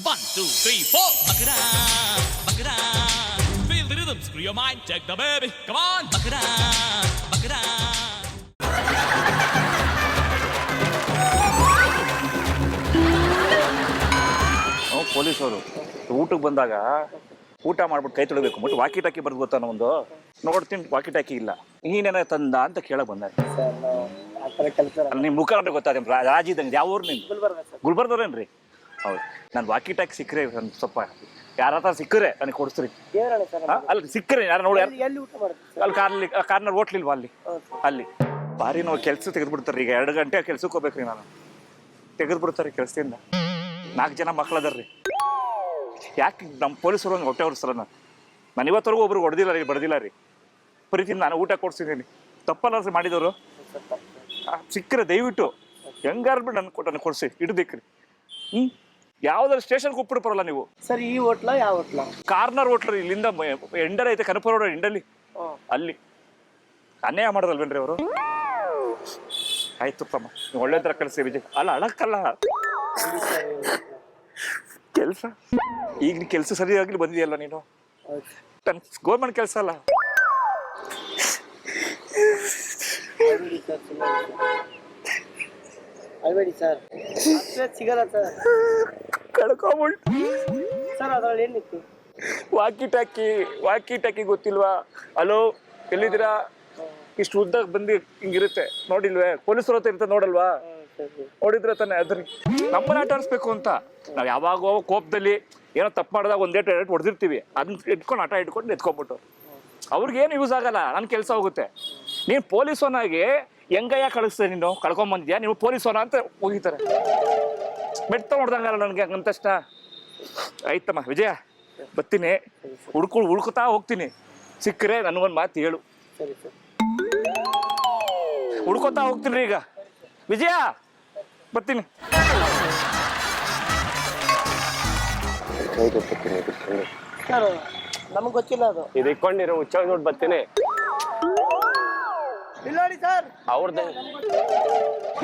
1, 2, 3, 4. Buck it up, buck it up. Feel the rhythm, screw your mind, check the baby. Come on, buck it up, buck it up. ಪೊಲೀಸವರು ಊಟಕ್ಕೆ ಬಂದಾಗ ಊಟ ಮಾಡ್ಬಿಟ್ಟು ಕೈ ತೊಳಬೇಕು but walkie ಟಾಕಿ ಬರ್ದು ಗೊತ್ತಾನ ಒಂದು ನೋಡ್ತೀನಿ walkie ಟಾಕಿ ಇಲ್ಲ ನೀನೇನ ತಂದ ಅಂತ ಕೇಳಕ್ ಬಂದ ನಿಮ್ ಮುಖ ನೋಡ್ರೆ ಗೊತ್ತಾಗ ರಾಜಿ ಇದ್ದಂಗೆ ಯಾವ ಊರು ನಿಮ್ಗೆ ಗುಲ್ಬರ್ದವ್ರೇನ್ರಿ ಹೌದು ನಾನು ವಾಕಿ ಟಾಕಿ ಸಿಕ್ಕರೆ ಸ್ವಲ್ಪ ಯಾರ ಹತ್ರ ಸಿಕ್ಕರೆ ನನಗೆ ಕೊಡಿಸ್ರಿ ಅಲ್ಲಿ ಸಿಕ್ಕರೆ ಯಾರು ನೋಡಿ ಅಲ್ಲಿ ಕಾರ್ನರ್ ಹೋಟ್ಲಿಲ್ವಾ ಅಲ್ಲಿ ಬಾರಿ ನಾವು ಕೆಲಸ ತೆಗೆದ್ಬಿಡ್ತಾರೆ ಈಗ 2 ಗಂಟೆ ಕೆಲ್ಸಕ್ಕೆ ಹೋಗ್ಬೇಕ್ರಿ ನಾನು ತೆಗೆದ್ಬಿಡ್ತಾರೆ ಕೆಲಸದಿಂದ 4 ಜನ ಮಕ್ಳದಾರ್ರಿ ಯಾಕೆ ನಮ್ಮ ಪೊಲೀಸರು ಹಂಗೆ ಹೊಟ್ಟೆ ಹೊರಿಸಲ್ಲ ನಾನು ಇವತ್ತರೆಗೂ ಒಬ್ರು ಹೊಡೆದಿಲ್ಲ ರೀ ಬಡ್ದಿಲ್ಲ ರೀ ಪ್ರೀತಿಯಿಂದ ನಾನು ಊಟ ಕೊಡ್ಸಿದ್ದೀನಿ ತಪ್ಪಲ್ಲ ಮಾಡಿದವರು ಸಿಕ್ಕರೆ ದಯವಿಟ್ಟು ಹೆಂಗಾರು ಬಿಟ್ಟು ನನಗೆ ಕೊಡಿಸಿ ಇಡ್ಬೇಕ್ರಿ ಯಾವ್ದಾರು ಸ್ಟೇಷನ್ಗೆ ಹೋಗ್ಬಿಟ್ಟು ಬರಲ್ಲ ನೀವು ಸರ್ ಈ ಹೋಟ್ಲ ಯಾವ ಹೋಟ್ಲ ಕಾರ್ನರ್ ಹೋಟ್ಲ್ ಇಲ್ಲಿಂದ ಎಂಡರ್ ಐತೆ ಕನಪುರ ರೋಡ್ ಎಂಡಲ್ಲಿ ಅಲ್ಲಿ ಅನ್ಯಾಯ ಮಾಡೋದಲ್ವೇನ್ರಿ ಅವರು ಆಯ್ತು ತಮ್ಮ ನೀವು ಒಳ್ಳೆ ತರ ಕಳಿಸಿ ವಿಜಯ್ ಅಲ್ಲ ಅಳಕ್ಕಲ್ಲ ಕೆಲಸ ಈಗ ಕೆಲಸ ಸರಿಯಾಗಿ ಬಂದಿದೆಯಲ್ಲ ನೀನು ಗೌರ್ಮೆಂಟ್ ಕೆಲಸ ಅಲ್ಲ ಅಲ್ಬೇಡಿ ಸರ್ ಸಿಗಲ್ಲ ಸರ್ ಕಳ್ಕೊಂಬಿಟ್ಟು ಸರ್ ಅದ್ರಲ್ಲಿ ಏನಿತ್ತು ವಾಕಿ ಟಾಕಿ ಗೊತ್ತಿಲ್ವಾ ಹಲೋ ಎಲ್ಲಿದ್ದೀರಾ ಇಷ್ಟು ಉದ್ದಾಗ ಬಂದು ಹಿಂಗಿರುತ್ತೆ ನೋಡಿಲ್ವೇ ಪೊಲೀಸರ ಹತ್ರ ಇರುತ್ತೆ ನೋಡಲ್ವಾ ನೋಡಿದ್ರೆ ತಾನೆ ಅದ್ರ ನಮ್ಮನ್ನ ಆಟ ಆಡಿಸ್ಬೇಕು ಅಂತ ನಾವ್ ಯಾವಾಗ ಕೋಪದಲ್ಲಿ ಏನೋ ತಪ್ಪು ಮಾಡಿದಾಗ ಒಂದೇಟು ಹೊಡೆದಿರ್ತೀವಿ ಅದನ್ನ ಇಟ್ಕೊಂಡು ಆಟ ಇಟ್ಕೊಂಡು ಎತ್ಕೊಂಡ್ಬಿಟ್ಟು ಅವ್ರಿಗೇನು ಯೂಸ್ ಆಗಲ್ಲ ನನ್ನ ಕೆಲಸ ಹೋಗುತ್ತೆ ನೀನು ಪೊಲೀಸೋನಾಗಿ ಹೆಂಗಯ್ಯ ಕಳಿಸ್ದೆ ನೀನು ಕಳ್ಕೊಂಬಂದಿದ್ಯಾ ನೀವು ಪೊಲೀಸೋನ ಅಂತ ಹೋಗಿತಾರೆ ಮೆಟ್ಟ ನೋಡ್ದಂಗಲ್ಲ ನನಗೆ ಹಂಗಂತಷ್ಟ ಆಯ್ತಮ್ಮ ವಿಜಯ ಬರ್ತೀನಿ ಹುಡ್ಕುತ್ತಾ ಹೋಗ್ತೀನಿ ಸಿಕ್ಕರೆ ನನಗೊಂದು ಮಾತು ಹೇಳು ಹುಡ್ಕೋತಾ ಹೋಗ್ತೀನಿ ರೀ ಈಗ ವಿಜಯ ಬರ್ತೀನಿ ಸರ್ ನಮಗೆ ಗೊತ್ತಿಲ್ಲ ಅದು ಇದು ಇಟ್ಕೊಂಡಿರೋ ಹುಚ್ಚ ನೋಡಿ ಬರ್ತೀನಿ ಇಲ್ಲ ನೋಡಿ ಸರ್ ಅವ್ರದ್ದು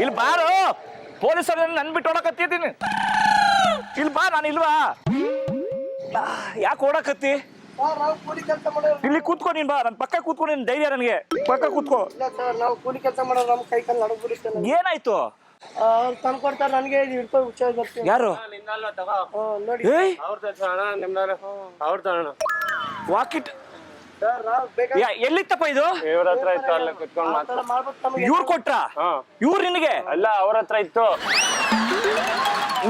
ಇಲ್ಲಿ ಬಾರು ಪೊಲೀಸರ ನನ್ ಬಿಟ್ಟು ಓಡಕತ್ತಿದ್ದೀನಿ ಇಲ್ಲಿ ಬಾ ನಾನು ಇಲ್ವಾ ಯಾಕೆ ಓಡಕತ್ತಿ ನಾವು ಕೂಲಿ ಕೆಲಸ ಮಾಡೋರು ಇಲ್ಲಿ ಕೂತ್ಕೊ ನೀನ್ ಬಾ ನನ್ ಪಕ್ಕ ಕೂತ್ಕೊ ನೀನ್ ಧೈರ್ಯ ನನಗೆ ಪಕ್ಕ ಕೂತ್ಕೋ ಇಲ್ಲ ಸರ್ ನಾವು ಕೂಲಿ ಕೆಲಸ ಮಾಡೋರು ನಮ್ಮ ಕೈ ಕಾಲು ನಡಗ್ಬಿಡುತ್ತೆ ಏನಾಯ್ತು ಅವ್ರು ತಂದು ಕೊಡ್ತಾರೆ ನನಗೆ ಹಿಡ್ಕೊಂಡು ಹುಚ್ಚಾಗಿ ಬರ್ತೀನಿ ಯಾರು ನೋಡಿ ಏಯ್ ಅವ್ರ ತಗೋಣ ವಾಕಿಟ್ ಸರ್ ನಾವು ಬೇಕಾದ್ರೆ ಎಲ್ಲಿತ್ತಪ್ಪ ಇದು ಇವ್ರ ಹತ್ರ ಇತ್ತು ಅಲ್ಲ ಕುತ್ಕೊಂಡ್ ಮಾತು ಮಾಡ್ಬೇಕು ನಮಗೆ ಇವ್ರು ಕೊಟ್ರ ಇವ್ರು ನಿನಗೆ ಅಲ್ಲ ಅವ್ರ ಹತ್ರ ಇತ್ತು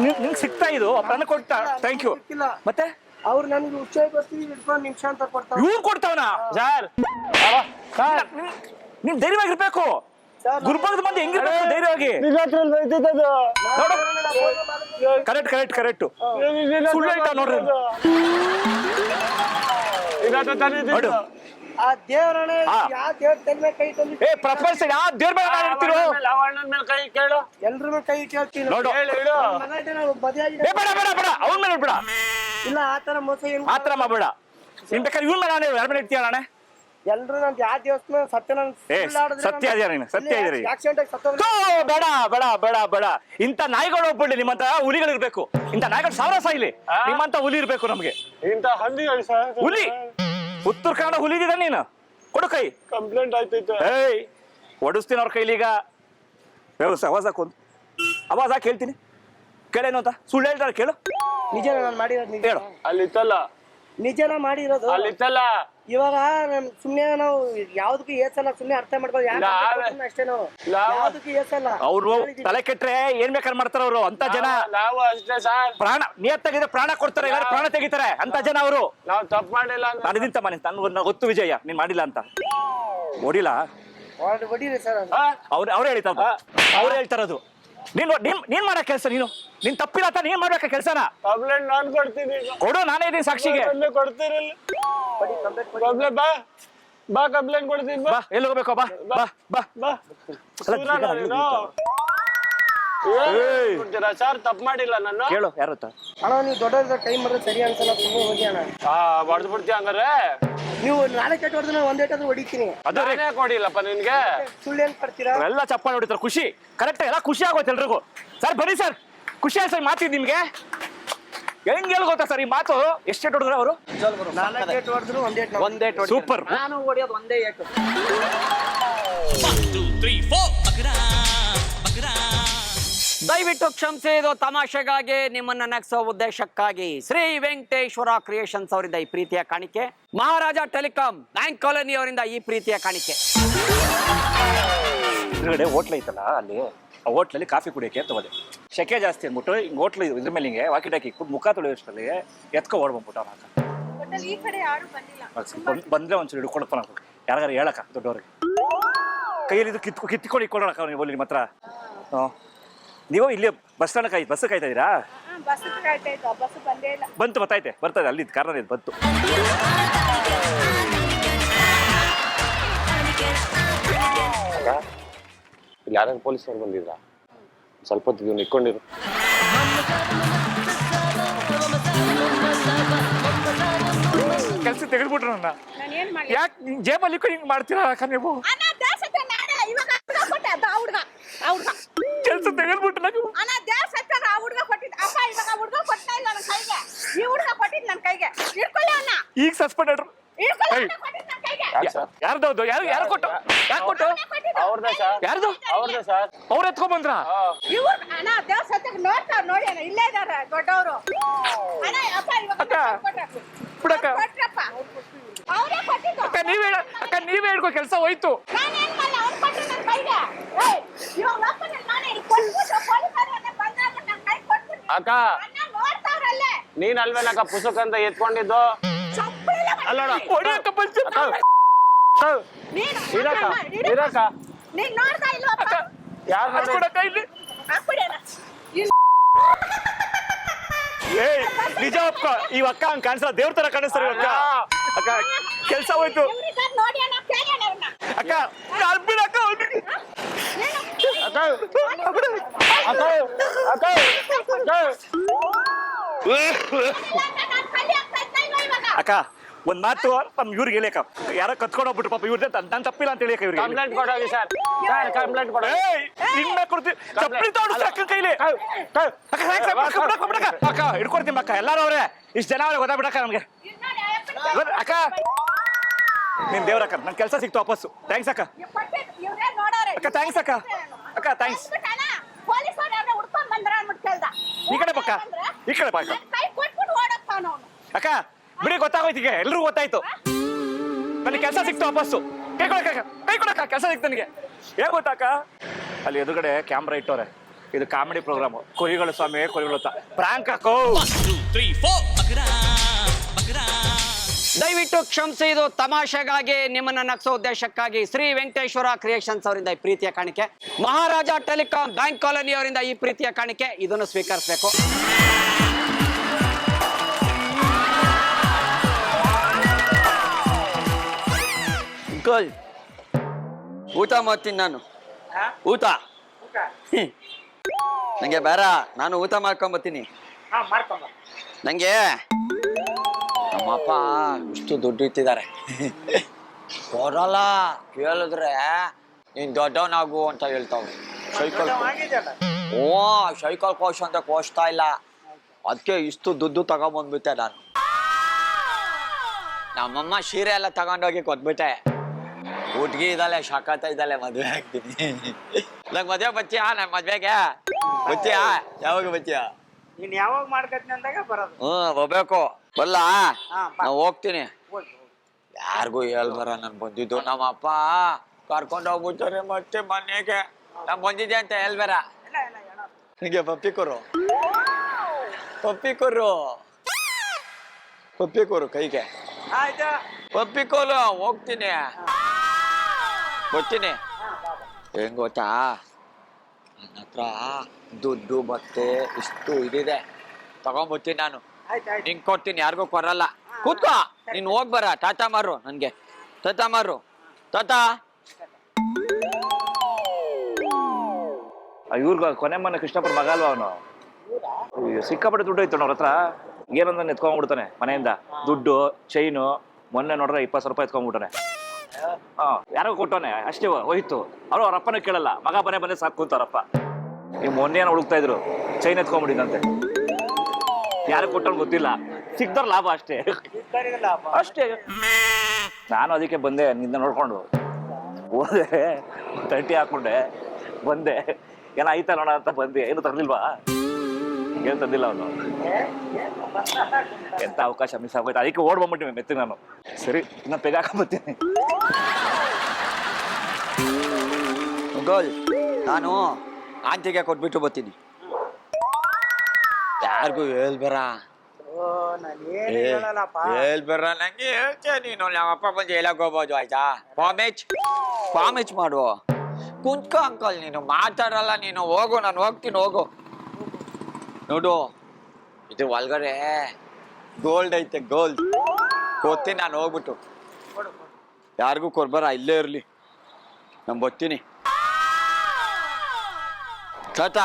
ನಿಂಗೆ ಸಿಗ್ತಾ ಇದು ನನಗೆ ಕೊಟ್ಟ ಥ್ಯಾಂಕ್ ಯು ಗೊತ್ತಿಲ್ಲ ಮತ್ತೆ ಅವ್ರು ನನಗೆ ಹುಚ್ಚಾಗಿ ಬರ್ತೀವಿ ಹಿಡ್ಕೊಂಡು ನಿಮಿಷ ಅಂತ ಕೊಡ್ತಾರೆ ಇವ್ರು ಕೊಡ್ತಾವನ ಸರ್ ನೀನ್ ಧೈರ್ಯವಾಗಿರ್ಬೇಕು ಗುಲ್ಬರ್ಗದ ಮಂದಿ ಹೆಂಗಿರ್ಬೇಕು ಧೈರ್ಯವಾಗಿ ಕರೆಕ್ಟ್ ಸುಳ್ಳು ಹೇಳ್ತಾ ನೋಡ್ರಿ ನೋಡು ಆ ದೇವರೇ ಯಾವ ದೇವ್ರ ತಲೆ ಕೈ ತಂದು ಏ ಪ್ರಪಂಚ ಯಾವ ದೇವ್ರ ಮೇಲೆ ಹೇಳ್ತಿರೋ ಕೈ ಕೇಳು ಎಲ್ರ ಮೇಲೆ ಕೈ ಕೇಳ್ತೀನಿ ನೋಡು ಮದುವೆ ಬೇಡ ಅವನ ಮೇಲೆ ಬೇಡ ಇಲ್ಲ ಆತರ ಮೋಸ ಏನು ಆತರ ಮಾಡಬೇಡ ನಿನ್ ಬೇಕಾದ್ರೆ ಇವನ್ ಮೇಲೆ ಯಾರ ಮೇಲೆ ಇರ್ತೀಯ ನಾಳೆ ಎಲ್ರು ನನ್ ಯಾವ ದೇವಸ್ಥಾನ ಸತ್ಯ ಸತ್ಯ ಇದೆಯಾ ನೀನು ಸತ್ಯ ಇದೀರಿ ಆಕ್ಸಿಡೆಂಟ್ ಬೇಡ ಇಂಥ ನಾಯಿಗಳು ಹೋಗ್ಬಿಡ್ಲಿ ನಿಮ್ಮಂತ ಹುಲಿಗಳು ಇರ್ಬೇಕು ಇಂಥ ನಾಯಿಗಳು ಸಾವಿರ ಸಾಯಿಲಿ ನಿಮ್ಮಂತ ಹುಲಿ ಇರ್ಬೇಕು ನಮ್ಗೆ ಇಂತ ಹಂದಿಗಳು ಸರ್ ಹುಲಿ ಉತ್ತರ ಕನ್ನಡ ಹುಲಿದಿದ ನೀನು ಕೊಡು ಕೈ ಕಂಪ್ಲೇಂಟ್ ಆಯ್ತೈತೆ ಏಯ್ ಹೊಡಿಸ್ತೀನಿ ಅವ್ರ ಕೈಲೀಗ ವ್ಯವಸ್ಥೆ ಅವಾಜ್ ಹಾಕಿ ಹೇಳ್ತೀನಿ ಕೇಳೇನು ಅಂತ ಸುಳ್ಳು ಹೇಳ್ತಾರೆ ಕೇಳು ನಿಜನ ನಾನು ಮಾಡಿರೋದು ನಿಜ ಹೇಳು ಅಲ್ಲಿತ್ತಲ್ಲ ನಿಜನ ಮಾಡಿರೋದು ಅಲ್ಲಿತ್ತಲ್ಲ ಇವಾಗ ನಮ್ ಸುಮ್ನೆ ನಾವು ಯಾವ್ದಕ್ಕೂ ಏಸಲ್ಲ ಸುಮ್ನೆ ಅರ್ಥ ಮಾಡ್ಬೋದು ಅಷ್ಟೇ ನಾವು ಯಾವ್ದಕ್ಕೂ ಏಸಲ್ಲ ಅವ್ರು ತಲೆ ಕೆಟ್ರೆ ಏನ್ ಬೇಕಾದ್ರೆ ಮಾಡ್ತಾರ ಅವ್ರು ಅಂತ ಜನ ನಾವು ಅಷ್ಟೇ ಸರ್ ಪ್ರಾಣ ನಿಯತ್ತಾಗಿದ್ರೆ ಪ್ರಾಣ ಕೊಡ್ತಾರೆ ಯಾರು ಪ್ರಾಣ ತೆಗಿತಾರೆ ಅಂತ ಜನ ಅವರು ನಾವು ತಪ್ಪು ಮಾಡಿಲ್ಲ ನಾನು ಇದೀನಿ ತಮ್ಮ ನನ್ಗೆ ಗೊತ್ತು ವಿಜಯ ನೀನ್ ಮಾಡಿಲ್ಲ ಅಂತ ಓಡಿಲ್ಲ ಹೊಡೀರಿ ಸರ್ ಅವ್ರು ಹೇಳಿತಾರ ಅವ್ರು ಹೇಳ್ತಾರದು ನೀನ್ ಮಾಡೋ ಕೆಲಸ ನೀನ್ ತಪ್ಪಿಲ್ಲ ಅಂತ ನೀನ್ ಮಾಡ್ಬೇಕ ಕೆಲಸನ ಕಂಪ್ಲೇಂಟ್ ನಾನು ಕೊಡ್ತೀನಿ ಕೊಡು ನಾನೇ ಇದೀನಿ ಸಾಕ್ಷಿಗೆ ಕೊಡ್ತೀರಲ್ಲ ಕಂಪ್ಲೇಂಟ್ ಬಾ ಕಂಪ್ಲೇಂಟ್ ಕೊಡ್ತೀನಿ ಬಾ ಎಲ್ಲಿ ಹೋಗ್ಬೇಕು ಬಾ ಬಾ ಬಾ ಬಾ ಸರ್ ತಪ್ಪು ಮಾಡಿಲ್ಲ ನಾನು ಕೇಳು ಯಾರತ್ತ ಅಣ್ಣ ನೀವು ದೊಡ್ಡ ಟೈಮ್ ಮಾಡಿದ್ರೆ ಸರಿ ಅನ್ಸಲ್ಲ ತುಂಬ ಹೋಗಿ ಅಣ್ಣ ಹೊಡೆದು ಬಿಡ್ತೀಯ ಹಂಗಾರೆ ನೀವು ನಾಳೆ ಕೆಟ್ಟ ಹೊಡೆದ್ರೆ ನಾನು ಒಂದೇಟಾದ್ರೂ ಹೊಡಿತೀನಿ ಅದೇ ಕೊಡಿಲ್ಲಪ್ಪ ನಿನ್ಗೆ ಸುಳ್ಳು ಏನ್ ಪಡ್ತೀರಾ ಎಲ್ಲ ಚಪ್ಪಾಳೆ ಹೊಡಿತಾರೆ ಖುಷಿ ಕರೆಕ್ಟ್ ಎಲ್ಲ ಖುಷಿ ಆಗೋಯ್ತು ಎಲ್ರಿಗೂ ಸರ್ ಬನ್ನಿ ಸರ್ ಖುಷಿ ಆಯ್ತು ಸರ್ ಮಾತಿದ್ ನಿಮ್ಗೆ ಹೆಂಗ್ ಹೇಳ ಗೊತ್ತಾ ಸರ್ ಈ ಮಾತು? ಎಷ್ಟು ಹೊಡೆದ್ರು ಅವರು? 4 ಏಟ್ ಹೊಡೆದ್ರು ಒಂದೇ ಸೂಪರ್. ನಾನು ಹೊಡಿಯೋದು ಒಂದೇ ಏಟು. 1 2 3 4 ಬಕರಾ ಬಕರಾ. ದಯವಿಟ್ಟು ಕ್ಷಮಿಸಿ, ಇದು ತಮಾಷೆಗಾಗಿ, ನಿಮ್ಮನ್ನ ನಗಿಸೋ ಉದ್ದೇಶಕ್ಕಾಗಿ ಶ್ರೀ ವೆಂಕಟೇಶ್ವರ ಕ್ರಿಯೇಷನ್ಸ್ ಅವರಿಂದ ಈ ಪ್ರೀತಿಯ ಕಾಣಿಕೆ, ಮಹಾರಾಜ ಟೆಲಿಕಾಂ ಬ್ಯಾಂಕ್ ಕಾಲೋನಿ ಅವರಿಂದ ಈ ಪ್ರೀತಿಯ ಕಾಣಿಕೆ. ಎದುರುಗಡೆ ಹೋಟ್ಲ್ ಐತಲ್ಲ, ಅಲ್ಲಿ ಆ ಹೋಟ್ಲಲ್ಲಿ ಕಾಫಿ ಕುಡಿಯೋಕೆ ತಗೋದೆ. ಶೆಕೆ ಜಾಸ್ತಿ ಅಂದ್ಬಿಟ್ಟು ಹಿಂಗೆ ಹೋಟ್ಲ್ ಇದ್ರ ಮೇಲೆ ಹಿಂಗೆ ವಾಕಿ ಟಾಕಿ ಮುಖ ತೊಳೆಯೋಷ್ಟರಲ್ಲಿ ಎತ್ಕೊ ಓಡ್ಬಂದ್ಬಿಟ್ಟು ಅವ್ನ ಈ ಕಡೆ ಯಾರು ಬಂದಿಲ್ಲ. ಬಂದ್ರೆ ಒಂಚೂರು ಹಿಡ್ಕೊಳಪ್ಪ ನಾವು ಯಾರಿಗಾರು ಹೇಳಕ್ಕ ದೊಡ್ಡವ್ರಿಗೆ ಕೈಯಲ್ಲಿ ಇದು ಕಿತ್ಕೊಂಡು ಇಟ್ಕೊಳ್ಳೋಣ ನೀವು ನಿಮ್ಮ ಹತ್ರ. ನೀವು ಇಲ್ಲಿ ಬಸ್ ಸ್ಟ್ಯಾಂಡ್ ಬಸ್ ಕಾಯ್ತಾ ಇದ್ದೀರಾ? ಬಸ್ ಕಾಯ್ತಾ ಇತ್ತು, ಬಸ್ ಬಂದೇ ಇಲ್ಲ. ಬಂತು ಬರ್ತದೆ ಅಲ್ಲಿ ಕಾರಣ ಇದು ಬಂತು. ಯಾರು ಪೊಲೀಸರು ಬಂದಿದ್ರ? ಸ್ವಲ್ಪ ಹೊತ್ತು ನೀವು ನಿಕ್ಕೊಂಡಿರು. ಕೆಲಸ ತೆಗೆದ್ಬಿಟ್ರು ನನ್ನ. ನಾನು ಏನ್ ಮಾಡಿ ಯಾಕೆ ಜೇಬಲ್ಲಿ ಹಿಂಗ್ ಮಾಡ್ತೀರಾ ಅಕ್ಕ ನೀವು? ಕೆಲಸ ತೆಗೆದ್ಬಿಟ್ರು ನೀವು. ಈಗ ಸಸ್ಪೆಂಡ್ ಆಡ್ರು. ಯಾರ್ದೌದು? ಯಾರು ಕೊಟ್ಟು? ಯಾರು ಕೊಟ್ಟು? ಅವ್ರದ್ದೇ ಸರ್, ಯಾರ್ದು? ಅವ್ರದ್ದೇ ಸರ್. ಅವ್ರು ಎತ್ಕೊಂಡ್ ಬಂದ್ರ? ನೋಡಿ ಇಲ್ಲೇ ಇದಾರೆ ದೊಡ್ಡವರು. ಬಿಡಕ್ಕ ಅಕ್ಕ, ನೀವೇ ಹೇಳ್ಕೊ, ಕೆಲಸ ಹೋಯ್ತು. ಅಕ್ಕ ನೀನ್ ಅಲ್ವೇನಕ್ಕ ಪುಸ್ತಕ ಅಂತ ಎತ್ಕೊಂಡಿದ್ದು? ಅಲ್ಲೋಡ ಹೊಡಿಯಕ್ಕ ಬಂತು. ಇರಕ್ಕ ಯಾರು ಹಾಕೊಡಕ್ಕ ಇಲ್ಲಿ. ಏ ನಿಜ ಅಕ್ಕ, ಈ ಅಕ್ಕ ಹಂಗ್ ಕಾಣಿಸಲ್ಲ, ದೇವ್ರ ತರ ಕಾಣಿಸ್ತಾರೆ ಅಕ್ಕ. ಅಕ್ಕ ಕೆಲಸ ಹೋಯ್ತು ಅಕ್ಕ. ಬಿಡಕ್ಕ ಅಕ್ಕ, ಒಂದ್ ಮಾತು ನಮ್ ಇವ್ರಿಗೆ ಹೇಳಿಯಕ್ಕ, ಯಾರೋ ಕತ್ಕೊಂಡು ಹೋಗ್ಬಿಟ್ರು ಪಾಪ, ಇವ್ರದೇ ನಾನು ತಪ್ಪಿಲ್ಲ ಅಂತ ಹೇಳಿಯಕ್ಕ ಇವ್ರಿಗೆ. ಕಂಪ್ಲೇಂಟ್ ಕೊಡೋಗಿ ಸರ್, ಕಂಪ್ಲೇಂಟ್ ಕೊಡೋ. ಚಪ್ಪಲಿ ತಗೊಂಡು ಅಕ್ಕ ಕೈಲಿ ಅಕ್ಕ ಹಿಡ್ಕೊಡ್ತೀನಿ ಅಕ್ಕ. ಎಲ್ಲಾರು ಅವ್ರೆ, ಇಷ್ಟು ಜನ ಅವ್ರೆ, ಗೊತ್ತಾಗ್ಬಿಡಕ್ಕ ನಮ್ಗೆ. ಅಕ್ಕ ನೀನ್ ದೇವ್ರಕ್ಕ, ನನ್ ಕೆಲಸ ಸಿಕ್ತು ವಾಪಸ್ಸು. ಥ್ಯಾಂಕ್ಸ್ ಅಕ್ಕ. ಅಕ್ಕ ಥ್ಯಾಂಕ್ಸ್ ಅಕ್ಕ. ಅಕ್ಕ ಥ್ಯಾಂಕ್ಸ್. ಈ ಕಡೆ ಪಕ್ಕ, ಈ ಕಡೆ ಪಕ್ಕ. ಅಕ್ಕ ಬಿಡಿ, ಗೊತ್ತಾಗೋಯ್ತು, ಈಗ ಎಲ್ರಿಗೂ ಗೊತ್ತಾಯ್ತು. ನನಗೆ ಕೆಲಸ ಸಿಕ್ತು ವಾಪಸ್ಸು. ಕೈ ಕೊಡಕ್ಕ, ಕೆಲಸ ಸಿಕ್ತು ನನಗೆ. ಹೇಗೆ ಗೊತ್ತಾಕ, ಅಲ್ಲಿ ಎದುರುಗಡೆ ಕ್ಯಾಮ್ರಾ ಇಟ್ಟವ್ರೆ, ಇದು ಕಾಮಿಡಿ ಪ್ರೋಗ್ರಾಮ್. ಕುರಿಗಳು ಸ್ವಾಮಿ, ಕುರಿಗಳು ಪ್ರಾಂಕ್ ಹಾಕೋ. 1 2 3 4 ಬಕರಾ ಬಕರಾ. ದಯವಿಟ್ಟು ಕ್ಷಮಿಸಿ, ಇದು ತಮಾಷೆಗಾಗಿ, ನಿಮ್ಮನ್ನ ನಗಿಸೋ ಉದ್ದೇಶಕ್ಕಾಗಿ ಶ್ರೀ ವೆಂಕಟೇಶ್ವರ ಕ್ರಿಯೇಷನ್ಸ್ ಅವರಿಂದ ಈ ಪ್ರೀತಿಯ ಕಾಣಿಕೆ, ಮಹಾರಾಜ ಟೆಲಿಕಾಂ ಬ್ಯಾಂಕ್ ಕಾಲೋನಿ ಅವರಿಂದ ಈ ಪ್ರೀತಿಯ ಕಾಣಿಕೆ. ಇದನ್ನು ಸ್ವೀಕರಿಸಬೇಕು. ಅಂಕಲ್, ಊಟ ಮಾಡ್ತೀನಿ ನಾನು. ಊಟ ನಂಗೆ ಬೇಡ, ನಾನು ಊಟ ಮಾಡ್ಕೊಂಬತ್ತೀನಿ. ನಂಗೆ ನಮ್ಮಪ್ಪ ಇಷ್ಟು ದುಡ್ಡು ಇಟ್ಟಿದ್ದಾರೆ, ಕೊಡಲ್ಲ. ಕೇಳಿದ್ರೆ ನೀನ್ ದೊಡ್ಡವನಾಗು ಅಂತ ಹೇಳ್ತಾವ್. ಸೈಕಲ್ ಸೈಕಲ್ ಕೋಶ ಅಂತ ಕೋಸ್ತಾ ಇಲ್ಲ, ಅದಕ್ಕೆ ಇಷ್ಟು ದುಡ್ಡು ತಗೊಂಬಂದ್ಬಿಟ್ಟೆ ನಾನು. ನಮ್ಮಮ್ಮ ಸೀರೆ ಎಲ್ಲ ತಗೊಂಡೋಗಿ ಕೊಟ್ಬಿಟ್ಟೆ. ಹುಡ್ಗಿ ಇದ್ದಾಳೆ, ಶಾಖತ ಇದ್ದಾಳೆ, ಮದ್ವೆ ಆಗ್ತೀನಿ. ನಂಗೆ ಮದ್ವೆ ಬಚ್ಚಿಯಾ? ನನ್ನ ಮದ್ವೆಗೆ ಬಚ್ಚಿಯಾ? ಯಾವಾಗ ಬಚ್ಚಿಯಾ? ನೀನ್ ಯಾವಾಗ ಮಾಡ್ಕತ್ನಿ ಅಂದಾಗ ಬರೋದು. ಬರ್ಬೇಕು. ಬಲ್ಲ, ನಾ ಹೋಗ್ತೀನಿ. ಯಾರಿಗೂ ಹೇಳ್ಬಾರ ನಾನು ಬಂದಿದ್ದು. ನಮ್ಮಪ್ಪ ಕರ್ಕೊಂಡು ಹೋಗ್ಬಿಟ್ಟಾರೆ ಮತ್ತೆ ಮನೆಗೆ. ನಾ ಬಂದಿದ್ದೆ ಅಂತ ಹೇಳ್ಬೇರ. ನನಗೆ ಪಪ್ಪಿ ಕೊರು, ಕೈಗೆ ಪಪ್ಪಿ ಕೋಲು. ಹೋಗ್ತೀನಿ, ಬರ್ತೀನಿ. ಹೆಂಗ್ ಗೊತ್ತಾ, ನನ್ನ ಹತ್ರ ದುಡ್ಡು ಮತ್ತೆ ಇಷ್ಟು ಇದಿದೆ, ತಗೊಂಡ್ಬರ್ತೀನಿ ನಾನು. ನಿಂಗೆ ಕೊಡ್ತೀನಿ, ಯಾರಿಗೂ ಕೊರಲ್ಲ. ಕೂತ್ಕೋ, ನೀನ್ ಹೋಗ್ಬರ. ಟಾಟಾ ಮಾರು ನನ್ಗೆ, ಟಾಟಾ ಮಾರು. ಟಾಟಾ. ಇವ್ರಿಗ ಕೊನೆ ಮನೆ ಕೃಷ್ಣಪ್ಪರ ಮಗ ಅಲ್ವಾ ಅವನು? ಸಿಕ್ಕಾಪಟ್ಟೆ ದುಡ್ಡು ಐತು ಅವ್ರ ಹತ್ರ. ಏನಂದ ಎತ್ಕೊಂಡ್ಬಿಡ್ತಾನೆ ಮನೆಯಿಂದ, ದುಡ್ಡು, ಚೈನು. ಮೊನ್ನೆ ನೋಡ್ರೆ 20,000 ರೂಪಾಯಿ ಎತ್ಕೊಂಡ್ಬಿಟ್ಟಾನೆ. ಯಾರೋ ಕೊಟ್ಟವನೆ, ಅಷ್ಟೇ ಹೋಯ್ತು. ಅವ್ರ ಅಪ್ಪನ ಕೇಳಲ್ಲ, ಮಗ ಬಂದೆ ಸಾಕು ಕೂತಾರಪ್ಪ. ಈ ಮೊನ್ನೆ ಹುಡುಕ್ತಾ ಇದ್ರು, ಚೈನ್ ಎತ್ಕೊಂಡ್ಬಿಟ್ಟಿದಂತೆ. ಯಾರು ಕೊಟ್ಟರು ಗೊತ್ತಿಲ್ಲ, ಸಿಕ್ದವ್ರ ಲಾಭ ಅಷ್ಟೇ ಅಷ್ಟೇ. ನಾನು ಅದಕ್ಕೆ ಬಂದೆ, ನಿಂದ ನೋಡ್ಕೊಂಡು ಹೋದೆ, 30 ಹಾಕೊಂಡೆ ಬಂದೆ. ಏನೋ ಆಯ್ತಾ ನೋಡ ಅಂತ ಬಂದೆ. ಏನು ತರಲಿಲ್ವಾ? ಏನು ತಂದಿಲ್ಲ ಅವನು. ಎಂತ ಅವಕಾಶ ಮಿಸ್ ಆಗೋಯ್ತು, ಅದಕ್ಕೆ ಓಡ್ ಬಂದ್ಬಿಟ್ಟಿವಿ ಮೆತ್ತಿಗೆ ನಾನು. ಸರಿ, ಇನ್ನ ಪೆಗ್ ಹಾಕೊಂಬತ್ತೀನಿ. ಗೋಲ್ ನಾನು ಆಂಟಿಗೆ ಕೊಟ್ಬಿಟ್ಟು ಬರ್ತೀನಿ. ಯಾರಿಗೂ ಹೇಳ್ಬೇಡ, ಹೇಳ್ಬೇಡ. ನಂಗೆ ಹೇಳ್ತೀಯ ನೀನು. ನಮ್ಮಪ್ಪ ಬಂದು ಹೇಳಕ್ ಹೋಗ್ಬೋದು, ಆಯ್ತಾ? ಪಾಮೇಚ್ ಮಾಡು. ಕುಂತ್ಕೋ ಅಂಕಲ್, ನೀನು ಮಾತಾಡಲ್ಲ ನೀನು. ಹೋಗು, ನಾನು ಹೋಗ್ತೀನಿ, ಹೋಗು. ನೋಡು, ಇದು ಒಳಗಡೆ ಗೋಲ್ಡ್ ಐತೆ, ಗೋಲ್ಡ್. ಗೊತ್ತೀನಿ, ನಾನು ಹೋಗ್ಬಿಟ್ಟು. ಯಾರಿಗೂ ಕೊಡ್ಬಾರ, ಇಲ್ಲೇ ಇರ್ಲಿ. ನಾನು ಬರ್ತೀನಿ. ತಾತ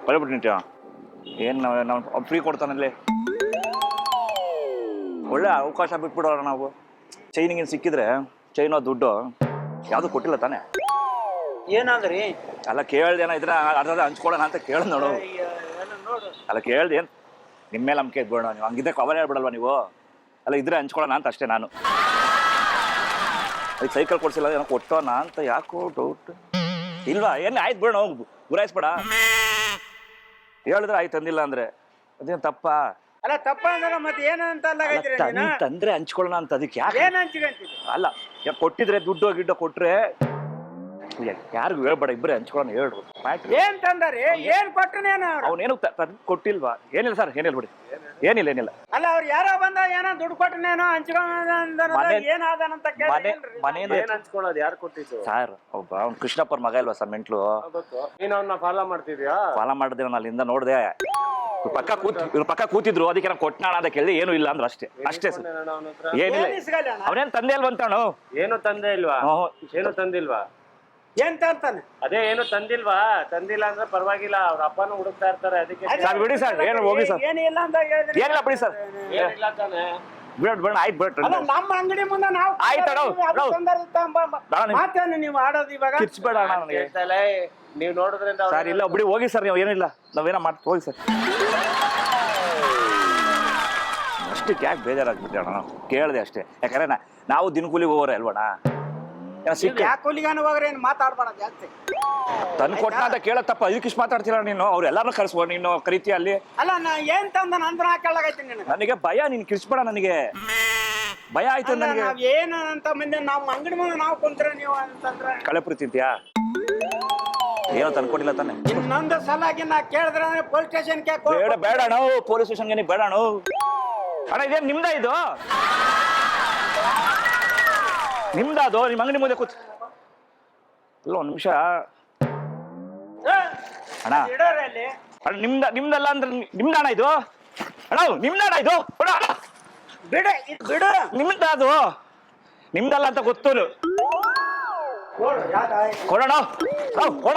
ಬರಬಿಟ್ಟು ಏನು ನಾವು ಫ್ರೀ ಕೊಡ್ತಾನಲ್ಲಿ. ಒಳ್ಳೆ ಅವಕಾಶ ಬಿಟ್ಬಿಡೋಣ ನಾವು. ಚೈನಿಗೆ ಸಿಕ್ಕಿದ್ರೆ ಚೈನೋ ದುಡ್ಡು ಯಾವುದು ಕೊಟ್ಟಿಲ್ಲ ತಾನೆ. ಏನಂದ್ರಿ? ಅಲ್ಲ ಕೇಳ್ದೆ, ಏನೋ ಇದ್ರೆ ಅರ್ಧ ಹಂಚ್ಕೊಳ್ಳೋಣ ಅಂತ ಕೇಳ್ದು ನೋಡು. ಅಲ್ಲ ಕೇಳ್ದೆ, ಏನು ನಿಮ್ಮ ಮೇಲೆ ನಂಬಿಕೆ ಇದ್ಬಿಡೋಣ. ನೀವು ಹಂಗಿದ್ರೆ ಕವರ್ ಹೇಳ್ಬಿಡಲ್ವ ನೀವು? ಅಲ್ಲ ಇದ್ರೆ ಹಂಚ್ಕೊಳ್ಳೋಣ ಅಂತ ಅಷ್ಟೇ ನಾನು. ಅದಕ್ಕೆ ಸೈಕಲ್ ಕೊಡ್ಸಿಲ್ಲ, ಏನೋ ಕೊಟ್ಟೋಣ ಅಂತ ಯಾಕೋ ಡೌಟ್. ಇಲ್ವಾ? ಏನು ಆಯ್ತು ಬಿಡೋಣ, ಗುರಾಯಿಸ್ಬೇಡ. ಹೇಳಿದ್ರೆ ಆಯ್ತು, ತಂದಿಲ್ಲ ಅಂದ್ರೆ ಅದೇನು ತಪ್ಪ? ಅಲ್ಲ ತಪ್ಪ ಅಂದ್ರೆ ಮತ್ತೆ ಏನಂತ ತಂದ್ರೆ ಹಂಚ್ಕೊಳ್ಳೋಣ ಅಂತ. ಅದಕ್ಕೆ ಯಾಕೆ ಏನ್ ಹಂಚ್ಕೊಂತೀವಿ? ಅಲ್ಲ, ಕೊಟ್ಟಿದ್ರೆ ದುಡ್ಡು ಗಿಡ್ಡು ಕೊಟ್ರೆ ಯಾರಿಗೂ ಹೇಳ್ಬೇಡ, ಇಬ್ಬರೇ ಹಂಚ್ಕೊಳ್ಳೋಣ ಹೇಳ್ರು. ಏನ್ ತಂದಾರಿ? ಏನ್ ಕೊಟ್ಟನೇನ? ಅವನೇನು ಕೊಟ್ಟಿಲ್ವಾ? ಏನಿಲ್ಲ ಸರ್, ಏನಿಲ್ಲ ಬಿಡಿ, ಏನಿಲ್ಲ. ಅಲ್ಲ ಅವ್ರು ಯಾರೋ ಬಂದ ಏನೋ ದುಡ್ಡು ಕೊಟ್ಟನೇನೋ ಹಂಚ್ಕೊಂಡ್ ಏನಾದನಂತ ಮನೇಲಿ ಹಂಚ್ಕೊಳ್ಳೋದು ಯಾರು ಕೊಟ್ಟಿದ್ದು? ಸರ್ ಒಬ್ಬ ಅವ್ನು ಕೃಷ್ಣಪ್ಪರ ಮಗ ಇಲ್ವಾ ಸರ್, ಮೆಂಟ್ಲು. ನೀನ್ ಅವ್ನ ಫಾಲೋ ಮಾಡ್ತಿದ್ಯಾ? ಫಾಲೋ ಮಾಡಿದ್ರೆ ನಾನು ಅಲ್ಲಿಂದ ನೋಡ್ದೆ. ಪಕ್ಕ ಕೂತಿದ್ರು, ಅದಕ್ಕೆ ನಾನು ಕೊಟ್ಟನಾಣ ಅಂತ ಕೇಳಿದೆ. ಏನು ಇಲ್ಲ ಅಂದ್ರೆ ಅಷ್ಟೇ ಸರ್, ಏನಿಲ್ಲ. ಅವನೇನು ತಂದೆ ಅಲ್ವಂತಾನು? ಏನು ತಂದೆ ಇಲ್ವಾ? ಏನು ತಂದಿಲ್ವಾ? ಏನ್ ತಂತಾನೆ? ಅದೇ ಏನು ತಂದಿಲ್ವಾ? ತಂದಿಲ್ಲ ಅಂದ್ರೆ ಪರವಾಗಿಲ್ಲ, ಅವ್ರ ಅಪ್ಪನೂ ಹುಡುಕ್ತಾ ಇರ್ತಾರೆ. ಅದಕ್ಕೆ ಸರ್ ಬಿಡಿ ಸರ್, ಏನು ಹೋಗಿ ಸರ್, ಏನಿಲ್ಲ ಅಂತ ಹೇಳಿದ್ರೆ ಏನಿಲ್ಲ ಬಿಡಿ ಸರ್. ಏನಿಲ್ಲ ತಾನೆ? ಬಿಡ ಆಯ್ತು ಬಿಡ್ರಿ. ಅಲ್ಲ ನಮ್ಮ ಅಂಗಡಿ ಮುಂದೆ ನಾವು ಮಾತೇನು ನೀವು ಆಡೋದು ಇವಾಗ? ಕಿರ್ಚ್ಬೇಡ ಅಣ್ಣ ನನಗೆ. ನೀವ್ ನೋಡಿದ್ರಿಂದ ಸರ್ ಇಲ್ಲ ಬಿಡಿ, ಹೋಗಿ ಸರ್, ನೀವು ಏನಿಲ್ಲ, ನಾವೇನೋ ಮಾಡ್ತೀವಿ, ಹೋಗಿ ಸರ್. ಅಷ್ಟಕ್ಕೆ ಯಾಕೆ ಬೇಜಾರಾಗ್ಬಿಟ್ಟೆ ಅಣ್ಣ? ನಾವು ಕೇಳಿದೆ ಅಷ್ಟೇ. ಯಾಕಂದ್ರೆ ನಾವು ದಿನಕೂಲಿಗೆ ಹೋಗೋರೆ ಅಲ್ವಣ್ಣ. ಕೂಲಿಗಾನ ಹೋಗ್ರೆ ಏನು ಮಾತಾಡ್ಬೇಡ ಜಾಸ್ತಿ. ತನ್ ಕೊಟ್ಟ ಅಂತ ಕೇಳತ್ತಪ್ಪ, ಇದಕ್ಕೆ ಇಷ್ಟು ಮಾತಾಡ್ತೀರ ನೀನು? ಅವ್ರೆಲ್ಲಾರು ಕರ್ಸ್ಬೋ, ನೀನು ಕರಿತೀಯ ಅಲ್ಲಿ. ಅಲ್ಲ ನಾ ಏನ್ ತಂದ ನಂತರ ಕೇಳಾಗೈತಿ ನನಗೆ ಭಯ, ನೀನ್ ಕಿರ್ಚ್ಬೇಡ, ನನಗೆ ಭಯ ಆಯ್ತು ನನಗೆ. ನಾವ್ ಏನಂತ ಮುಂದೆ ನಾವು ಅಂಗಡಿ ಮುಂದೆ ನಾವು ಕುಂತ್ರೆ ನೀವು ಅಂತಂದ್ರೆ ಕಳೆಪುರಿ ತಿಂತೀಯಾ? ಏನೋ ತಂದ್ಕೊಟ್ಟಿಲ್ಲ ತಾನೆ. ಇನ್ನೊಂದು ಸಲಾಗಿ ನಾ ಕೇಳಿದ್ರೆ ಪೊಲೀಸ್ ಸ್ಟೇಷನ್ ಬೇಡ ನಾವು ಪೊಲೀಸ್ ಸ್ಟೇಷನ್ಗೆ ಬೇಡ ಅಣ್ಣ. ಇದೇನು ನಿಮ್ದ? ಇದು ನಿಮ್ದಾದು? ನಿಮ್ಮ ಅಂಗಡಿ ಮುಂದೆ ಕೂತ್ ಇಲ್ಲ ಒಂದು ನಿಮಿಷ ಅಣ್ಣ. ಅಣ್ಣ ನಿಮ್ದಲ್ಲ ಅಂದ್ರೆ ನಿಮ್ದ ಅಣ್ಣ ಇದು? ಅಣ್ಣ ನಿಮ್ದಣ್ಣ ಇದು? ಬಿಡು ನಿಮ್ದ ಅದು, ನಿಮ್ದಲ್ಲ ಅಂತ ಗೊತ್ತು. ಕೊಡೋಣ ಕೊಡ,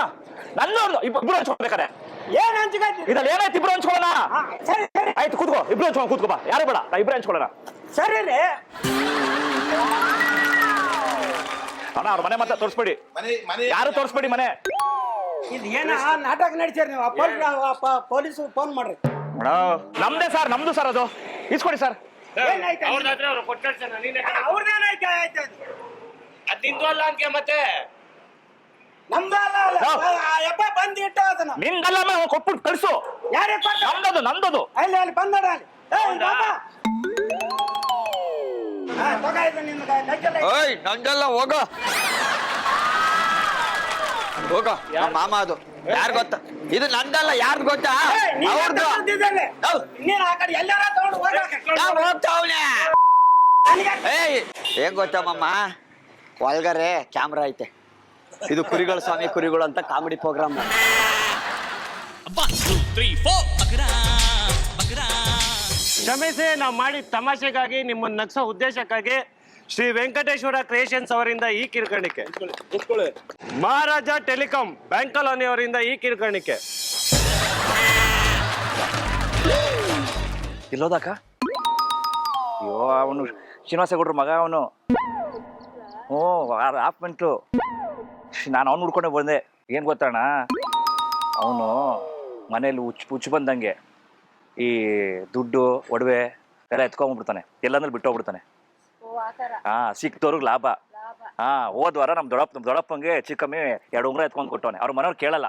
ನನ್ನೋರ್ದು ಇಬ್ರು ಹಂಚ್ಕೊಳ್ಬೇಕಾರೆ. ಏನ್ ಹಂಚ್ಕೊಳ್ತಿ? ಇದ್ರಲ್ಲಿ ಏನಾಯ್ತು? ಇಬ್ರು ಹಂಚ್ಕೊಳ್ಳೋಣ. ಆಯ್ತು ಕೂತ್ಕೋ, ಇಬ್ರು ಹಂಚ್ಕೊಳ್ಳೋಣ. ಕೂತ್ಕೋ ಬಾ, ಯಾರು ಬೇಡ, ಇಬ್ರು ಹಂಚ್ಕೊಳ್ಳೋಣ. ಸರಿ ರೀ ಅಣ್ಣ. ಅವ್ರ ಮನೆ ಮಾತ್ರ ತೋರಿಸ್ಬೇಡಿ, ಯಾರು ತೋರಿಸ್ಬೇಡಿ ಮನೆ. ಇದು ಏನ ನಾಟಕ ನಡೀತೀರಿ ನೀವು? ಪೊಲೀಸ್ ಫೋನ್ ಮಾಡ್ರಿ. ನಮ್ದೇ ಸರ್, ನಮ್ದು ಸರ್, ಅದು ಇಸ್ಕೊಡಿ ಸರ್. ಅವ್ರದ್ದೇನಾಯ್ತು? ಅದ್ ನಿಂದು ಅಲ್ಲ ಅಂಕೆ ಮತ್ತೆ ನಮ್ದಲ್ಲ ಯಪ್ಪ ಬಂದಿಟ್ಟ ಅದನ್ನ ನಿಂದಲ್ಲ, ಕೊಟ್ಬಿಟ್ಟು ಕಳ್ಸು. ಯಾರೇ ನಮ್ದದು, ನಮ್ದದು. ಅಲ್ಲಿ ಅಲ್ಲಿ ಬಂದಡ ಅಲ್ಲಿ ಓಯ್ ನಂದಲ್ಲ, ಹೋಗ ಹೋಗ. ಮಾಮ ಅದು ಯಾರು ಗೊತ್ತಾ? ಇದು ನಂದಲ್ಲ, ಯಾರು ಗೊತ್ತಾ? ಅವ್ರದ್ದು. ನೀನ್ ಆ ಕಡೆ ಎಲ್ಲಾರ ತಗೊಂಡು ಹೋಗ್ತಾವನೆ. ಏಯ್ ಏನ್ ಗೊತ್ತಾ ಮಮ್ಮ, ಒಳಗರೆ ಕ್ಯಾಮ್ರಾ ಐತೆ. ಇದು ಕುರಿಗಳು ಸ್ವಾಮಿ, ಕುರಿಗಳು ಅಂತ ಕಾಮಿಡಿ ಪ್ರೋಗ್ರಾಮ್. 1 2 3 4 ಬಕರಾ ಬಕರಾ. ಕ್ಷಮಿಸಿ, ನಾವು ಮಾಡಿದ ತಮಾಷೆಗಾಗಿ, ನಿಮ್ಮನ್ನ ನಗ್ಸೋ ಉದ್ದೇಶಕ್ಕಾಗಿ ಶ್ರೀ ವೆಂಕಟೇಶ್ವರ ಕ್ರಿಯೇಷನ್ಸ್ ಅವರಿಂದ ಈ ಕಿರುಕಾಣಿಕೆ. ಮಹಾರಾಜ ಟೆಲಿಕಾಂ ಬ್ಯಾಂಕ್ ಕಾಲೋನಿ ಅವರಿಂದ ಈ ಕಿರುಕಾಣಿಕೆ. ಇಲ್ಲೋದಕ್ಕ? ಅಯ್ಯೋ, ಅವನು ಶ್ರೀನಿವಾಸಗೌಡ್ರ ಮಗ ಅವನು. ಹಾಫ್ ಮಿನಿಟು ನಾನು ಅವ್ನು ಹುಡ್ಕೊಂಡೆ ಬಂದೆ. ಏನು ಗೊತ್ತಣ್ಣ, ಅವನು ಮನೇಲಿ ಹುಚ್ಚು ಬಂದಂಗೆ ಈ ದುಡ್ಡು ಒಡವೆ ಎಲ್ಲ ಎತ್ಕೊಂಡ್ಬಿಡ್ತಾನೆ, ಎಲ್ಲಂದ್ರೆ ಬಿಟ್ಟು ಹೋಗ್ಬಿಡ್ತಾನೆ. ಓ ಆತರ ಸಿಕ್ತವ್ರಿಗೆ ಲಾಭ. ಹೋದ್ ವಾರ ನಮ್ಮ ದೊಡ್ಡಪ್ಪಂಗೆ ಚಿಕ್ಕಮ್ಮಿ 2 ಉಂಗ್ರ ಎತ್ಕೊಂಡು ಕೊಟ್ಟವನೆ. ಅವ್ರ ಮನೆಯವ್ರು ಕೇಳಲ್ಲ,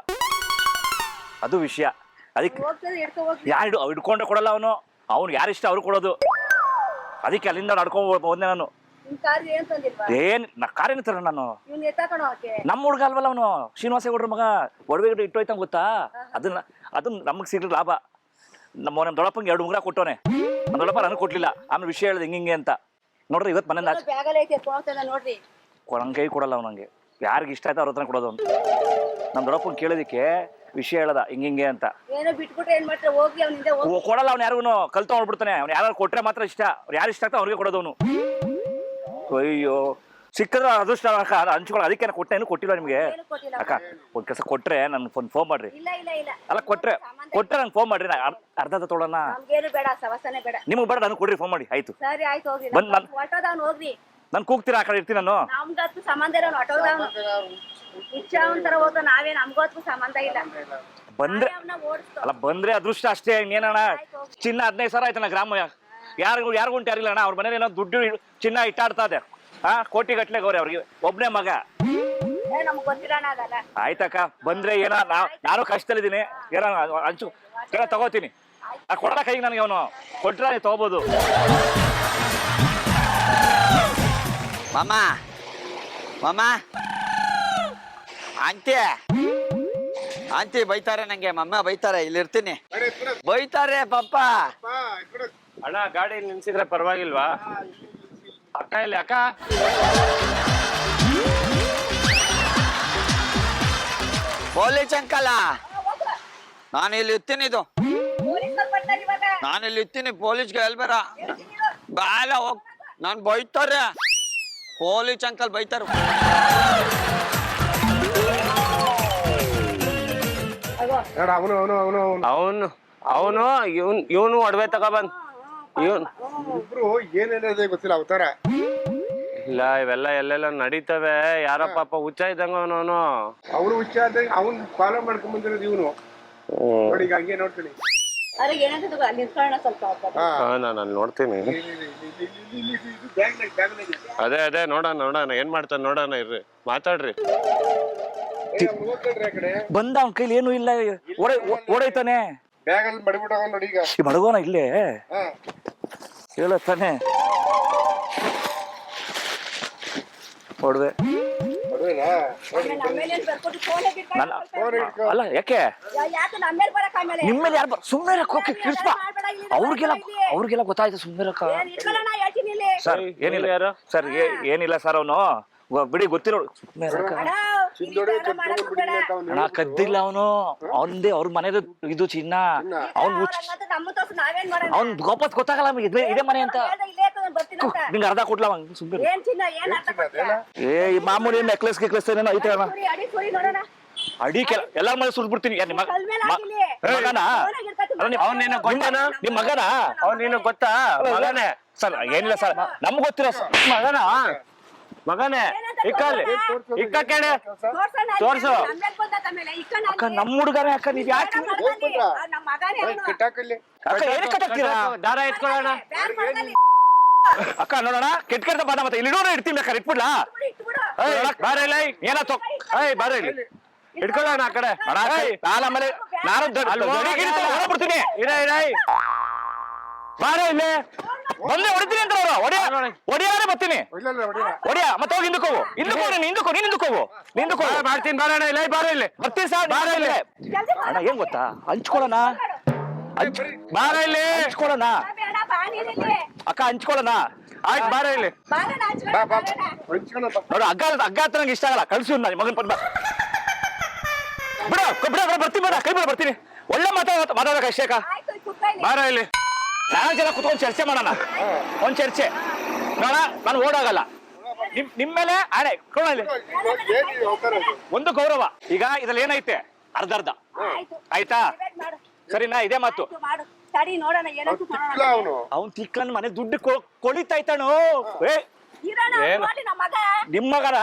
ಅದು ವಿಷಯ. ಅದಕ್ಕೆ ಯಾರು ಹಿಡ್ಕೊಂಡ್ರೆ ಕೊಡಲ್ಲ ಅವನು. ಅವ್ನು ಯಾರಿಷ್ಟ ಅವ್ರು ಕೊಡೋದು. ಅದಕ್ಕೆ ಅಲ್ಲಿಂದ ನಡ್ಕೊಂಡು ಹೋದ್ನೆ ನಾನು. ಕಾರೇನು ತರ ನಾನು ನಮ್ಮ ಹುಡ್ಗ ಅಲ್ವಲ್ಲ ಅವನು, ಶ್ರೀನಿವಾಸೇಗೌಡ್ರ ಮಗ. ಒಡವೆ ಇಟ್ಟೋಯ್ತಂಗ ಗೊತ್ತಾ? ಅದನ್ನ ನಮಗ್ ಸಿಗ್ಲಿ ಲಾಭ. ನಮ್ಮ ದೊಡ್ಡಪ್ಪಂಗೆ 2 ಉಂಗ್ರ ಕೊಟ್ಟವನೆ. ನಮ್ಮ ದೊಡ್ಡಪ್ಪ ನನಗೆ ಕೊಡ್ಲಿಲ್ಲ. ಆಮೇಲೆ ವಿಷಯ ಹೇಳಿದೆ ಹಿಂಗೆ ಅಂತ. ನೋಡ್ರಿ ಇವತ್ತು ಮನೆ ಕೊಡಂಗೈ ಕೊಡಲ್ಲ ಅವ್ನು. ನಂಗೆ ಯಾರಿಗೆ ಇಷ್ಟ ಆಯ್ತು ಅವ್ರ ಹತ್ರ ಕೊಡೋದು ಅಂತ. ನಮ್ಮ ದೊಡ್ಡಪ್ಪನ ಕೇಳೋದಕ್ಕೆ ವಿಷಯ ಹೇಳದ ಹಿಂಗೆ ಅಂತ. ಕೊಡಲ್ಲ ಅವ್ನು ಯಾರಿಗೂ, ಕಲ್ತು ಹೋಗ್ಬಿಡ್ತಾನೆ. ಅವ್ನು ಯಾರು ಕೊಟ್ರೆ ಮಾತ್ರ ಇಷ್ಟ. ಅವ್ರು ಯಾರು ಇಷ್ಟ ಆಗ್ತಾ ಅವ್ರಿಗೆ ಕೊಡೋದು ಅವನು. ಅಯ್ಯೋ ಸಿಕ್ಕಿದ್ರೆ ಅದೃಷ್ಟ ಹಂಚ್ಕೊಳ್ಳೋ. ಅದಕ್ಕೆ ಕೊಟ್ಟೆ, ಏನು ಕೊಟ್ಟಿಲ್ಲ ನಿಮ್ಗೆ ಅಕ್ಕ. ಒಂದ್ ಕೆಲಸ ಕೊಟ್ರೆ ನನ್ಗೆ ಫೋನ್ ಮಾಡ್ರಿ. ಅಲ್ಲ ಕೊಟ್ರೆ ನಂಗೆ ಫೋನ್ ಮಾಡ್ರಿ. ಅರ್ಧ ತೊಗೊಳೋಣ. ನಿಮ್ಗೆ ಬೇಡ, ನನಗೆ ಕೊಡ್ರಿ, ಫೋನ್ ಮಾಡಿ. ಆಯ್ತು ಬಂದ್ ನಾನು ಕೂಗ್ತೀರಾ? ಆ ಕಡೆ ಇರ್ತೀನಿ ನಾನು. ಬಂದ್ರೆ ಅದೃಷ್ಟ ಅಷ್ಟೇ. ಇನ್ನೇನಣ್ಣ, ಚಿನ್ನ 15,000 ಆಯ್ತಣ್ಣ ಗ್ರಾಮ. ಯಾರಿಗುಂಟು ಯಾರಿಲ್ಲ ಅಣ್ಣ. ಅವ್ರ ಮನೇಲಿ ಏನೋ ದುಡ್ಡು ಚಿನ್ನ ಇಟ್ಟಾಡ್ತಾ ಇದೆ. ಕೋಟಿ ಗಟ್ಲೆ ಗೌರಿ ಅವ್ರಿಗೆ ಒಬ್ನೇ ಮಗ. ಆಯ್ತಕ್ಕ, ಬಂದ್ರೆ ಏನೋ ನಾನು ಕಷ್ಟದಲ್ಲಿದ್ದೀನಿ. ಏನೋ ಹಂಚು ಏನೋ ತಗೋತೀನಿ. ಕೊಡಲ್ಲ ಕೈಗೆ ನನಗೆ. ಅವನು ಕೊಟ್ರೆ ನೀವು ತಗೋಬಹುದು. ಮಾಮ ಆಂಟಿ ಬೈತಾರೆ ನಂಗೆ. ಮಮ್ಮ ಬೈತಾರೆ. ಇಲ್ಲಿ ಇರ್ತೀನಿ. ಬೈತಾರೆ ಪಪ್ಪ. ಅಣ್ಣ ಗಾಡಿ ನಿಲ್ಸಿದ್ರೆ ಪರವಾಗಿಲ್ವಾ? ಅಕ್ಕ ಇಲ್ಲಿ ಅಕ್ಕ. ಪೊಲೀಸ್ ಅಂಕಲ, ನಾನು ಇಲ್ಲಿ ಇರ್ತೀನಿ. ನಾನಿಲ್ಲಿ ಇರ್ತೀನಿ. ಪೊಲೀಸ್ಗೆ ಹೇಳ್ಬೇಡ. ಬಾಲ ಹೋಗ್. ನಾನು ಬೈತಾರೆ. ಪೊಲೀಸ್ ಅಂಕಲ್ ಬೈತಾರ. ಅವನು ಇವನು ಒಡವೆ ತಗೊಬಂದ್. ಇಬ್ರು ಏನೇನಿದೆ ಗೊತ್ತಿಲ್ಲ ಅವತಾರ. ಇಲ್ಲ ಇವೆಲ್ಲ ಎಲ್ಲೆಲ್ಲ ನಡೀತವೆ. ಯಾರ ಪಾಪ ಹುಚ್ಚ ಇದ್ದಂಗ ಅವನು. ಅವ್ರು ಹುಚ್ಚ ಆದಾಗ ಅವ್ನ್ ಫಾಲೋ ಮಾಡ್ಕೊಂಡ್ ಬಂದಿರೋದು ಇವನು. ನೋಡಿ ಈಗ ಹಂಗೆ ನೋಡ್ತೀನಿ. ನಾನು ಅಲ್ಲಿ ನೋಡ್ತೀನಿ. ಅದೇ ನೋಡೋಣ ಏನ್ ಮಾಡ್ತಾನೆ ನೋಡೋಣ. ಇರ್ರಿ ಮಾತಾಡ್ರಿ. ಬಂದ ಅವನ ಕೈಲಿ ಏನು ಇಲ್ಲ. ಓಡೈತಾನೆ. ಬ್ಯಾಗಲ್ಲಿ ಮಡಗ್ಬಿಟ್ಟ ನೋಡಿ. ಈಗ ಮಡಗೋನ ಇಲ್ಲೇ ಹೇಳತ್ತಾನೆ. ಒಡವೆ ಅಲ್ಲ ಯಾಕೆ ನಿಮ್ಮೇಲೆ ಯಾರು ಸುಮ್ಮನೆ ಅವ್ರಿಗೆಲ್ಲ ಗೊತ್ತಾಯ್ತು. ಸುಮ್ಮನೆ ಸರ್ ಏನಿಲ್ಲ ಯಾರು ಸರ್ ಏನಿಲ್ಲ ಸರ್. ಅವನು ಬಿಡಿ ಗೊತ್ತಿರೋ ಹಣ ಕದ್ದಿಲ್ಲ ಅವನು. ಅವನದೇ ಅವ್ರ ಮನೆದು ಇದು ಚಿನ್ನ. ಅವ್ನು ವಾಪಸ್ ಗೊತ್ತಾಗಲ್ಲ ಇದೇ ಮನೆ ಅಂತ. ನಿಂಗೆ ಅರ್ಧ ಕೊಡ್ಲ ಸುಮ್ಮನೆ. ಏ ಮಾಮೂಲಿ ನೆಕ್ಲೆಸ್ ಗಿಕ್ಲೆಸ್ ಏನೇನೋ ಐತೆ ಅಣ್ಣ. ಅಡಿಕೆ ಎಲ್ಲಾರ ಮನೆ ಸುಡ್ಬಿಡ್ತೀನಿ. ನಿಮ್ಮ ಮಗನ ಅವನೇನೋ ಗೊತ್ತಾನ? ನಿಮ್ ಮಗನ ಅವನೇನು ಗೊತ್ತಾ? ಮಗನೇ ಸರ್. ಏನಿಲ್ಲ ಸರ್, ನಮ್ಗೆ ಗೊತ್ತಿರೋ ಮಗನೇ. ಇಕ್ಕ ಕೇಳಿ ತೋರ್ಸು. ಅಕ್ಕ ನಮ್ಮ ಹುಡುಗನೇ. ಅಕ್ಕ ನೀವ್ ಯಾಕೆ ಅಕ್ಕ ಏನಕ್ಕೆ ಕಟ್ಟಾಕ್ತೀರಾ? ದಾರ ಎತ್ಕೊಳ್ಳೋಣ. ಅಕ್ಕ ನೋಡೋಣ. ಕೆಟ್ಟ ಬಾದ ಮತ್ತೆ ಇಲ್ಲಿ ನೋಡ ಇಡ್ತೀನಿ. ಬೇಕಾರೆ ಇಟ್ಬಿಡ್ಲಾ? ಬಾರ ಇಲ್ಲ ಏನ ಬಾರ ಇಲ್ಲಿ ಇಟ್ಕೊಳ್ಳೋಣ. ಆ ಕಡೆ ಆಮೇಲೆ ನಾನು ಬಿಡ್ತೀನಿ. ಬಾರ ಇಲ್ಲಿ ಬಂದೆ ಹೊಡಿತೀನಿ ಅಂತ ಹೊಡಿಯಾರೆ ಬರ್ತೀನಿ. ಹೊಡಿಯ ಮತ್ತೆ ಹೋಗಿ ಹಿಂದಕ್ಕೋವು. ಹಿಂದಕ್ಕೋವು ಮಾಡ್ತೀನಿ. ಬಾರಣ ಇಲ್ಲ. ಬಾರ ಇಲ್ಲಿ ಬರ್ತೀನಿ ಸರ್. ಬಾರ ಇಲ್ಲಿ ಅಣ್ಣ. ಏನ್ ಗೊತ್ತಾ, ಹಂಚ್ಕೊಳ್ಳೋಣ. ಬಾರ ಇಲ್ಲಿ ಹಂಚ್ಕೊಳ್ಳೋಣ ಅಕ್ಕ. ಹಂಚ್ಕೊಳ್ಳೋಣ. ಆಯ್ತು ಬಾರ ಇಲ್ಲಿ. ನೋಡು ಹಗ್ಗ ಹತ್ರ ನಂಗೆ ಇಷ್ಟ ಆಗಲ್ಲ. ಕಳ್ಸಿ ನಾನು ಮಗನ್ ಪದ ಬಿಡ ಬರ್ತೀನಿ. ಬೇಡ ಕೈ ಬಿಡ ಬರ್ತೀನಿ. ಒಳ್ಳೆ ಮಾತಾಡೋಕೆ ಅಷ್ಟೇ ಅಕ್ಕ. ಬಾರ ಇಲ್ಲಿ. ನಾನು ಜನ ಕುತ್ಕೊಂಡು ಚರ್ಚೆ ಮಾಡೋಣ. ಒಂದ್ ಚರ್ಚೆ ನೋಡ. ನಾನು ಓಡಾಗಲ್ಲ. ನಿಮ್ಮೇಲೆ ಆಣೆ ಕೊಡಲಿ. ಒಂದು ಗೌರವ. ಈಗ ಇದ್ರಲ್ಲಿ ಏನೈತೆ? ಅರ್ಧ ಆಯ್ತಾ? ಸರಿನಾ? ಇದೇ ಮಾತು. ಅವ್ನ್ ತಿಕ್ಕನ್ ಮನೆ ದುಡ್ಡು ಕೊಳಿತಾಯ್ತಾನು. ನಿಮ್ ಮಗನ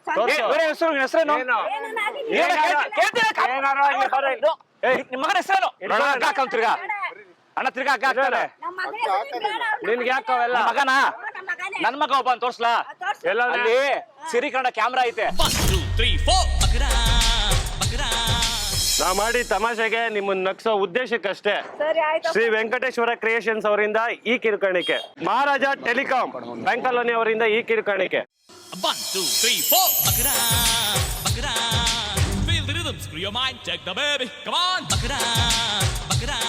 ಹೆಸರೇನು ಏನು? ಏನಾರು ಆಗ್ಲಿ ಬರ್ರಿ. ನಿಮ್ಮ ಮಗನ ಹೆಸರೇನು ತಿರ್ಗಾ ಅಣ್ಣ ತಿರ್ಗಾ ಅಕ್ಕ ಹಾಕ್ತಾನೆ ನಿನ್ಗೆ ಯಾಕೆ ಅವೆಲ್ಲ ಮಗನ ನನ್ ಮಗ ಒಬ್ಬ ತೋರ್ಸ್ಲಾ ಎಲ್ಲ ಅಲ್ಲಿ ಸಿರಿ ಕನ್ನಡ ಕ್ಯಾಮ್ರಾ ಐತೆ 1 2 3 4 ಬಕರಾ ಬಕರಾ ನಾ ಮಾಡಿ ತಮಾಷೆಗೆ ನಿಮ್ಮನ್ನ ನಗ್ಸೋ ಉದ್ದೇಶಕ್ಕಷ್ಟೇ ಸರಿ ಆಯ್ತು ಶ್ರೀ ವೆಂಕಟೇಶ್ವರ ಕ್ರಿಯೇಷನ್ಸ್ ಅವರಿಂದ ಈ ಕಿರುಕಾಣಿಕೆ, ಮಹಾರಾಜ ಟೆಲಿಕಾಂ ಬ್ಯಾಂಕ್ ಕಾಲೋನಿ ಅವರಿಂದ ಈ ಕಿರುಕಾಣಿಕೆ. 1 2 3 4 ಬಕರಾ ಬಕರಾ feel the rhythm screw your mind check the baby come on ಬಕರಾ ಬಕರಾ